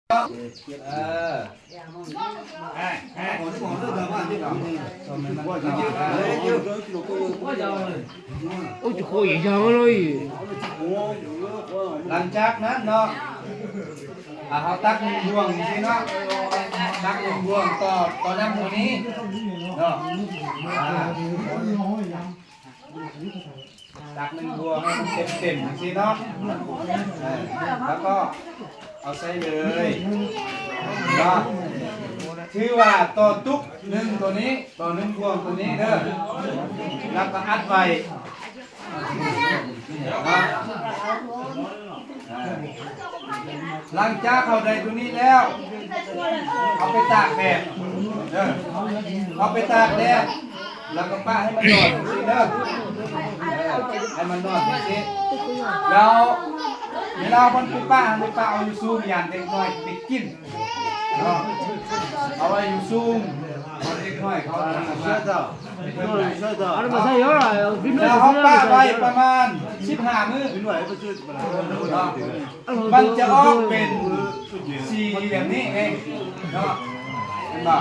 โอ้จะโคยยังเลยหลังจากนั้นเนาะเขาตักบ่วงสิเนาะตักบ่วงต่อน้ำตัวนี้เนาะตักบ่วงให้มันเต็มสิเนาะแล้วก็เอาใส่เลยเนาะถือว่าต่อตุกหนึ่งตัวนี้ต่อหนึ่งบ่วงตัวนี้เด้อแล้วก็อัดไว้หลังจากเขาได้ตัวนี้แล้วเอาไปตากแดดเอาไปตากแดดแล้วก็ป้าให้มันนอนสิเด้อให้มันนอนสิแล้วเวลาคนไปป้าเอาอยู่ซูมยานเด็กน้อยไปกินเอาไว้อยู่ซูมเด็กน้อยเขา아니 뭐 사요แล้วเขาป้าไว้ประมาณ15 มื้อมันจะออกเป็นสีแบบนี้เองเนาะเห็นป่ะ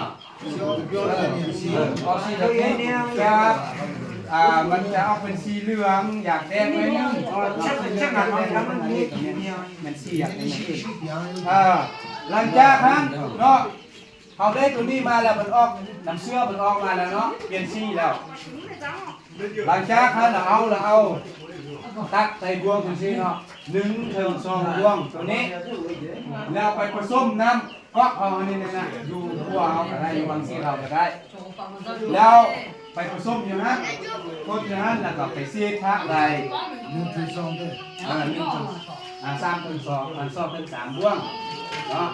ออกสีแบบนี้ครับมันจะออกเป็นสีเหลืองอยากแดงไว้นึงมันสีอยากเป็นสีหลังจากนั้นเนาะเขาได้ตัวนี้มาแล้วมันออกน้ำเชื่อมันออกมาแล้วเนาะเปลี่ยนสีแล้วหลังจากนั้นเราเอาตักใส่บ่วงตัวนี้เนาะ1 ถึง 2 บ่วงตัวนี้แล้วไปผสมน้ำก็เอาอันนี้นะอยู่หัวเอาก็ได้อยู่บางสีเราก็ได้แล้วไปผสมอย่างนั้นคนอย่างนั้นแล้วก็ไปเสียทักใด1 ถึง 2ด้วย3 ถึง 2 2 ถึง 3 บ่วงเนาะ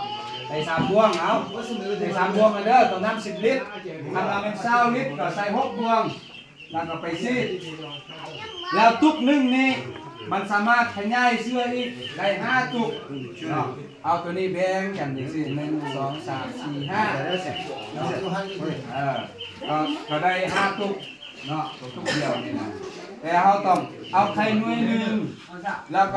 ใส่3 บ่วงเอาใส่3 บ่วงมาเด้อต้องน้ำ10 ลิตรถ้าเราเป็น20 ลิตรก็ใส่6 บ่วงแล้วก็ไปซีดแล้วตุกนึงนี่มันสามารถขยายเสื้ออีกได้5 ตุกเนาะเอาตัวนี้แบ่งกันอย่างนี้1 2 3 4 5ก็ได้5 ตุกเนาะตุกเดียวนี่นะแต่เราต้องเอาไข่หน่วยนึงแล้วก็